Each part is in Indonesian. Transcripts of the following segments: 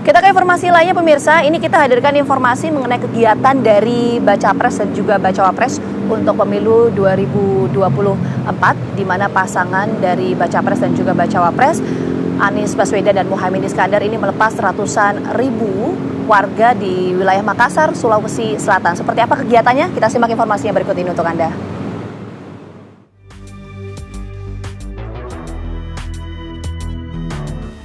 Kita ke informasi lainnya pemirsa, ini kita hadirkan informasi mengenai kegiatan dari Baca Pres dan juga Bacawa Pres untuk pemilu 2024, di mana pasangan dari Baca Pres dan juga Bacawa Pres, Anies Baswedan dan Muhaimin Iskandar ini melepas ratusan ribu warga di wilayah Makassar, Sulawesi Selatan. Seperti apa kegiatannya? Kita simak informasinya berikut ini untuk Anda.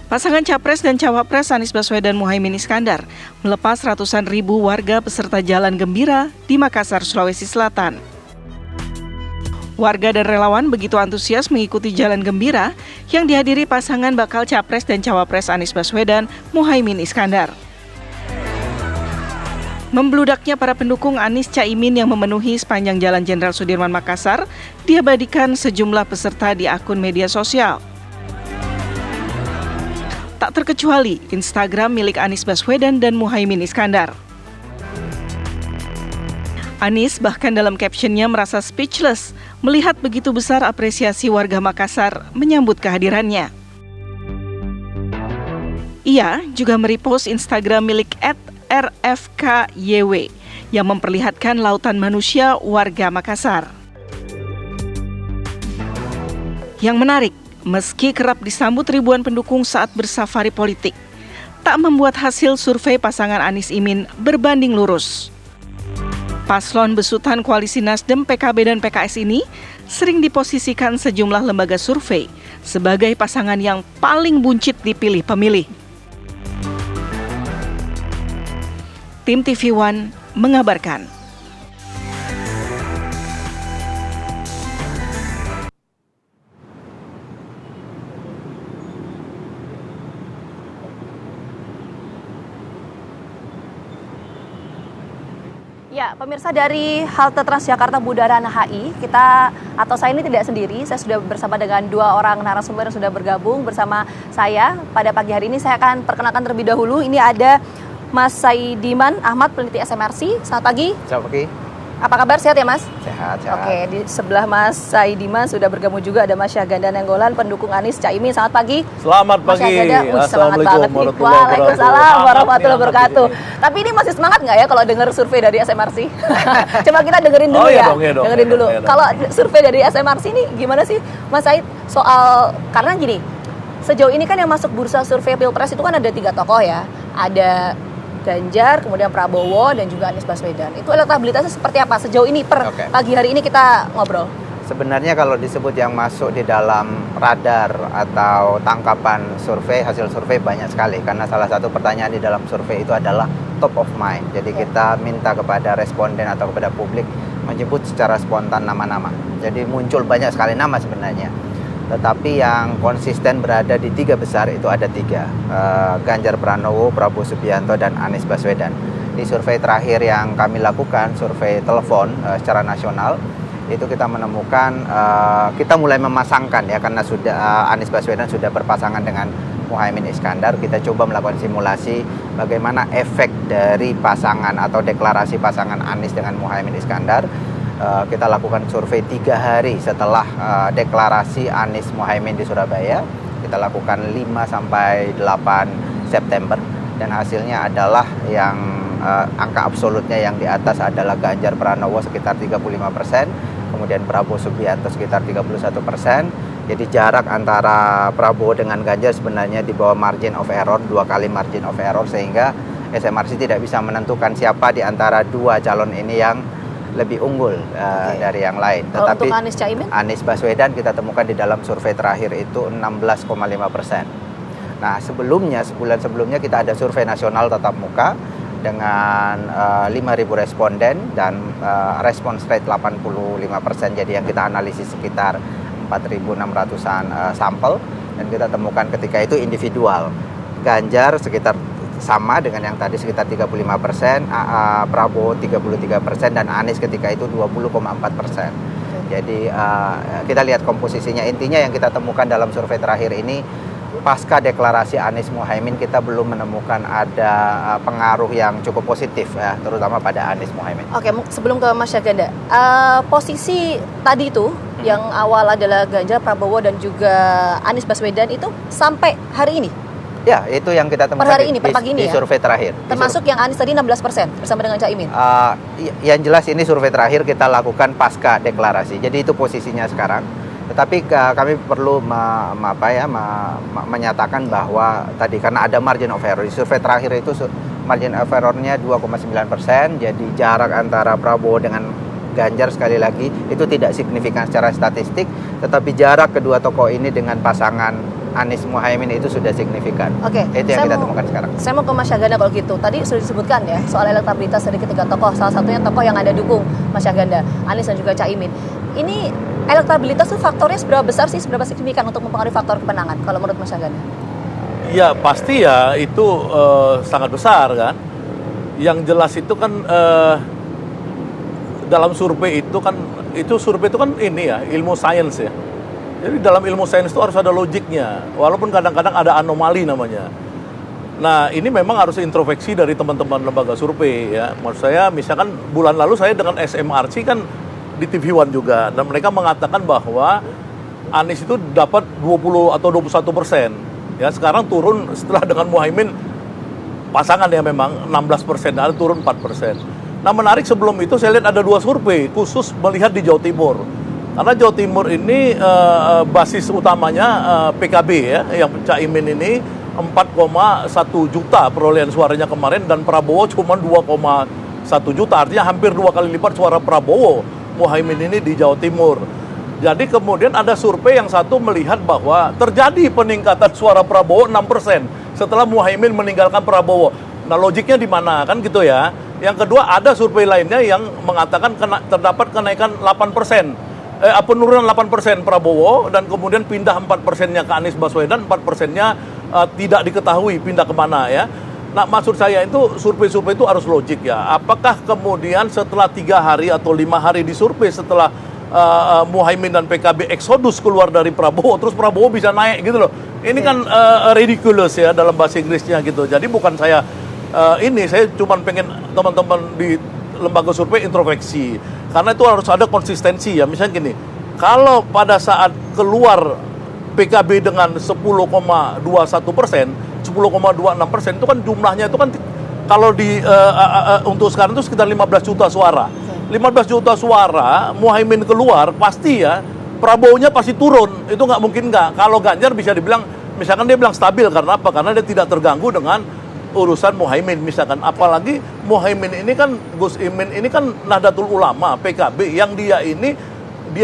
Pasangan Capres dan Cawapres Anies Baswedan Muhaimin Iskandar melepas ratusan ribu warga peserta Jalan Gembira di Makassar, Sulawesi Selatan. Warga dan relawan begitu antusias mengikuti Jalan Gembira yang dihadiri pasangan bakal Capres dan Cawapres Anies Baswedan Muhaimin Iskandar. Membludaknya para pendukung Anies Caimin yang memenuhi sepanjang Jalan Jenderal Sudirman Makassar diabadikan sejumlah peserta di akun media sosial. Tak terkecuali Instagram milik Anies Baswedan dan Muhaimin Iskandar. Anies bahkan dalam captionnya merasa speechless melihat begitu besar apresiasi warga Makassar menyambut kehadirannya. Ia juga merepost Instagram milik @rfkyw yang memperlihatkan lautan manusia warga Makassar. Yang menarik, meski kerap disambut ribuan pendukung saat bersafari politik, tak membuat hasil survei pasangan Anies Imin berbanding lurus. Paslon besutan koalisi Nasdem, PKB, dan PKS ini sering diposisikan sejumlah lembaga survei sebagai pasangan yang paling buncit dipilih pemilih. Tim TV One mengabarkan. Ya, pemirsa, dari halte Transjakarta Bundaran HI, saya ini tidak sendiri, saya sudah bersama dengan dua orang narasumber yang sudah bergabung bersama saya. Pada pagi hari ini saya akan perkenalkan terlebih dahulu, ini ada Mas Saidiman Ahmad, peneliti SMRC. Selamat pagi. Selamat pagi. Apa kabar, sehat ya Mas? Sehat. Oke, di sebelah Mas Saidiman sudah bergabung juga ada Mas Syahganda Nenggolan, pendukung Anies Caimin. Selamat pagi. Selamat pagi. Semangat banget nih. Waalaikumsalam warahmatullahi wabarakatuh. Tapi ini masih semangat nggak ya kalau dengar survei dari SMRC? Coba kita dengerin dulu ya. Dengerin dulu. Kalau survei dari SMRC ini gimana sih Mas Said? Soal, karena gini, sejauh ini kan yang masuk bursa survei Pilpres itu kan ada 3 tokoh ya. Ada Ganjar, kemudian Prabowo, dan juga Anies Baswedan. Itu elektabilitasnya seperti apa sejauh ini pagi hari ini kita ngobrol? Sebenarnya kalau disebut yang masuk di dalam radar atau tangkapan survei, hasil survei banyak sekali. Karena salah satu pertanyaan di dalam survei itu adalah top of mind. Jadi kita minta kepada responden atau kepada publik menyebut secara spontan nama-nama. Jadi muncul banyak sekali nama sebenarnya. Tetapi yang konsisten berada di 3 besar itu ada 3, Ganjar Pranowo, Prabowo Subianto, dan Anies Baswedan. Di survei terakhir yang kami lakukan, survei telepon secara nasional, itu kita menemukan, kita mulai memasangkan ya, karena sudah Anies Baswedan sudah berpasangan dengan Muhaimin Iskandar. Kita coba melakukan simulasi bagaimana efek dari pasangan atau deklarasi pasangan Anies dengan Muhaimin Iskandar. Kita lakukan survei 3 hari setelah deklarasi Anies Muhaimin di Surabaya. Kita lakukan 5-8 September dan hasilnya adalah yang angka absolutnya yang di atas adalah Ganjar Pranowo sekitar 35%, kemudian Prabowo Subianto sekitar 31%. Jadi jarak antara Prabowo dengan Ganjar sebenarnya di bawah margin of error, 2 kali margin of error, sehingga SMRC tidak bisa menentukan siapa di antara 2 calon ini yang lebih unggul dari yang lain. Tetapi untuk Anies Caimin? Anies Baswedan kita temukan di dalam survei terakhir itu 16,5%. Nah, sebulan sebelumnya kita ada survei nasional tatap muka dengan 5.000 responden dan response rate 85%. Jadi yang kita analisis sekitar 4.600-an sampel, dan kita temukan ketika itu individual. Ganjar sekitar sama dengan yang tadi sekitar 35%, Prabowo 33%, dan Anies ketika itu 20,4%. Jadi kita lihat komposisinya. Intinya yang kita temukan dalam survei terakhir ini, pasca deklarasi Anies Muhaimin kita belum menemukan ada pengaruh yang cukup positif ya, terutama pada Anies Muhaimin. Oke, sebelum ke Mas Syahganda, posisi tadi itu yang awal adalah Ganjar, Prabowo, dan juga Anies Baswedan itu sampai hari ini Ya, itu yang kita temukan per hari ini, per pagi ini di survei terakhir. Termasuk yang Anies tadi 16% bersama dengan Caimin. Yang jelas ini survei terakhir kita lakukan pasca deklarasi. Jadi itu posisinya sekarang. Tetapi kami perlu menyatakan bahwa tadi karena ada margin of error. Di survei terakhir itu margin of error-nya 2,9%. Jadi jarak antara Prabowo dengan Ganjar sekali lagi itu tidak signifikan secara statistik, tetapi jarak kedua tokoh ini dengan pasangan Anies Muhaimin itu sudah signifikan. Oke, itu yang kita temukan sekarang. Saya mau ke Mas Syahganda kalau gitu. Tadi sudah disebutkan ya soal elektabilitas dari ketiga tokoh. Salah satunya tokoh yang ada dukung Mas Syahganda, Anies dan juga Caimin. Ini elektabilitas itu faktornya seberapa besar sih, seberapa signifikan untuk mempengaruhi faktor kemenangan kalau menurut Mas Syahganda? Ya pasti ya itu sangat besar kan. Yang jelas itu kan dalam survei itu kan ini ya ilmu sains ya. Jadi dalam ilmu sains itu harus ada logiknya, walaupun kadang-kadang ada anomali namanya. Nah ini memang harus introspeksi dari teman-teman lembaga survei ya. Maksud saya misalkan bulan lalu saya dengan SMRC kan di TV One juga, dan mereka mengatakan bahwa Anies itu dapat 20 atau 21%. Ya sekarang turun setelah dengan Muhaimin pasangan ya memang 16%, ada turun 4%. Nah menarik sebelum itu saya lihat ada 2 survei khusus melihat di Jawa Timur. Karena Jawa Timur ini basis utamanya PKB ya, yang Caimin ini 4,1 juta perolehan suaranya kemarin dan Prabowo cuma 2,1 juta. Artinya hampir 2 kali lipat suara Prabowo Muhaimin ini di Jawa Timur. Jadi kemudian ada survei yang satu melihat bahwa terjadi peningkatan suara Prabowo 6% setelah Muhaimin meninggalkan Prabowo. Nah logiknya di mana kan gitu ya. Yang kedua ada survei lainnya yang mengatakan terdapat kenaikan 8%, penurunan 8% Prabowo dan kemudian pindah 4%-nya ke Anies Baswedan, 4%-nya tidak diketahui pindah kemana ya. Nah maksud saya itu survei-survei itu harus logik ya. Apakah kemudian setelah 3 hari atau 5 hari disurvei setelah Muhaimin dan PKB eksodus keluar dari Prabowo, terus Prabowo bisa naik gitu loh. Ini kan ridiculous ya dalam bahasa Inggrisnya gitu. Jadi bukan saya saya cuma pengen teman-teman di lembaga survei introspeksi, karena itu harus ada konsistensi ya. Misalnya gini, kalau pada saat keluar PKB dengan 10,21%, 10,26% itu kan jumlahnya itu kan kalau di untuk sekarang itu sekitar 15 juta suara. 15 juta suara, Muhaimin keluar pasti ya Prabowo-nya pasti turun. Itu nggak mungkin nggak. Kalau Ganjar bisa dibilang, misalkan dia bilang stabil karena apa? Karena dia tidak terganggu dengan urusan Muhaimin misalkan, apalagi Muhaimin ini kan Gus Imin ini kan Nahdlatul Ulama PKB yang dia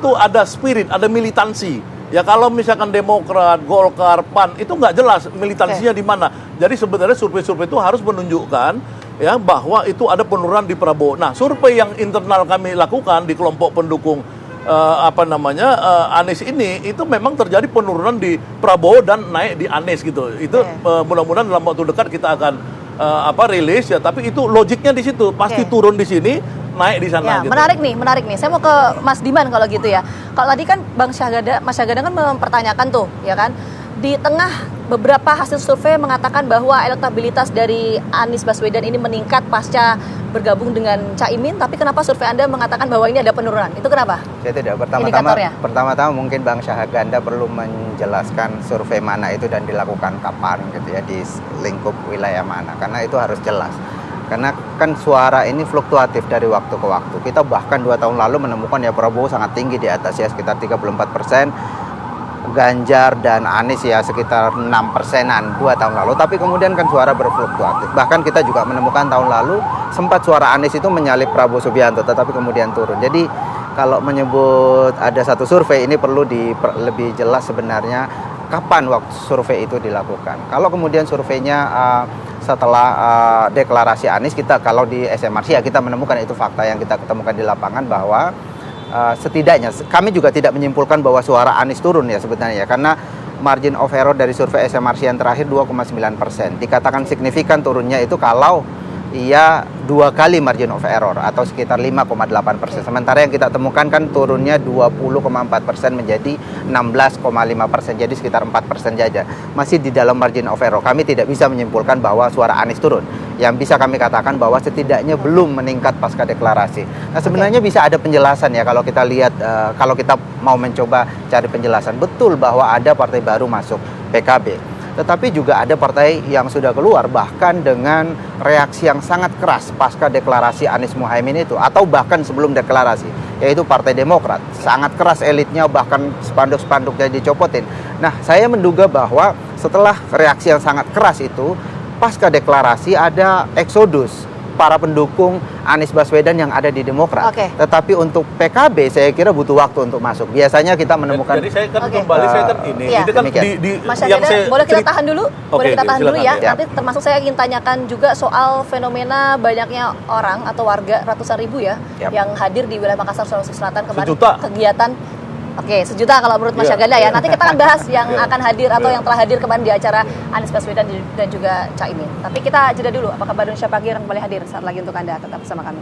tuh ada spirit, ada militansi ya. Kalau misalkan Demokrat, Golkar, PAN itu nggak jelas militansinya di mana. Jadi sebenarnya survei-survei itu harus menunjukkan ya bahwa itu ada penurunan di Prabowo. Nah survei yang internal kami lakukan di kelompok pendukung Anies ini itu memang terjadi penurunan di Prabowo dan naik di Anies gitu. Itu mudah-mudahan dalam waktu dekat kita akan rilis ya. Tapi itu logiknya di situ pasti turun di sini, naik di sana. Ya, gitu. Menarik nih. Saya mau ke Mas Diman kalau gitu ya. Kalau tadi kan Mas Syahganda kan mempertanyakan tuh, ya kan? Di tengah beberapa hasil survei mengatakan bahwa elektabilitas dari Anies Baswedan ini meningkat pasca bergabung dengan Caimin, tapi kenapa survei Anda mengatakan bahwa ini ada penurunan? Itu kenapa? Saya tidak. Pertama-tama mungkin Bang Syahganda perlu menjelaskan survei mana itu dan dilakukan kapan gitu ya, di lingkup wilayah mana, karena itu harus jelas. Karena kan suara ini fluktuatif dari waktu ke waktu. Kita bahkan 2 tahun lalu menemukan ya Prabowo sangat tinggi di atas ya, sekitar 34%. Ganjar dan Anies ya sekitar 6%-an 2 tahun lalu, tapi kemudian kan suara berfluktuatif. Bahkan kita juga menemukan tahun lalu sempat suara Anies itu menyalip Prabowo Subianto, tetapi kemudian turun. Jadi kalau menyebut ada satu survei ini perlu lebih jelas sebenarnya kapan waktu survei itu dilakukan. Kalau kemudian surveinya setelah deklarasi Anies, kita kalau di SMRC ya kita menemukan itu fakta yang kita ketemukan di lapangan bahwa setidaknya kami juga tidak menyimpulkan bahwa suara Anies turun ya sebenarnya, karena margin of error dari survei SMRC yang terakhir 2,9%. Dikatakan signifikan turunnya itu kalau ia 2 kali margin of error atau sekitar 5,8%. Sementara yang kita temukan kan turunnya 20,4% menjadi 16,5%. Jadi sekitar 4% saja. Masih di dalam margin of error. Kami tidak bisa menyimpulkan bahwa suara Anies turun. Yang bisa kami katakan bahwa setidaknya belum meningkat pasca deklarasi. Nah sebenarnya bisa ada penjelasan ya kalau kita lihat, kalau kita mau mencoba cari penjelasan. Betul bahwa ada partai baru masuk, PKB. tetapi juga ada partai yang sudah keluar bahkan dengan reaksi yang sangat keras pasca deklarasi Anies Muhaimin itu, atau bahkan sebelum deklarasi, yaitu Partai Demokrat. Sangat keras elitnya, bahkan spanduk-spanduknya dicopotin. Nah, saya menduga bahwa setelah reaksi yang sangat keras itu, pasca deklarasi ada eksodus para pendukung Anies Baswedan yang ada di Demokrat. Tetapi untuk PKB saya kira butuh waktu untuk masuk. Biasanya kita menemukan. Jadi saya kan kembali saya kan ini. Iya. Itu kan Mas yang Syahganda, boleh kita tahan dulu? Boleh kita tahan dulu ya. Ya. Nanti termasuk saya ingin tanyakan juga soal fenomena banyaknya orang atau warga ratusan ribu ya yang hadir di wilayah Makassar, Sulawesi Selatan kemarin. Kegiatan. Oke, 1 juta kalau menurut Mas Syahganda ya. Nanti kita akan bahas yang akan hadir atau yang telah hadir kemarin di acara Anies Baswedan dan juga Caimin. Tapi kita jeda dulu. Apakah Indonesia Pagi akan kembali hadir saat lagi untuk Anda? Tetap bersama kami.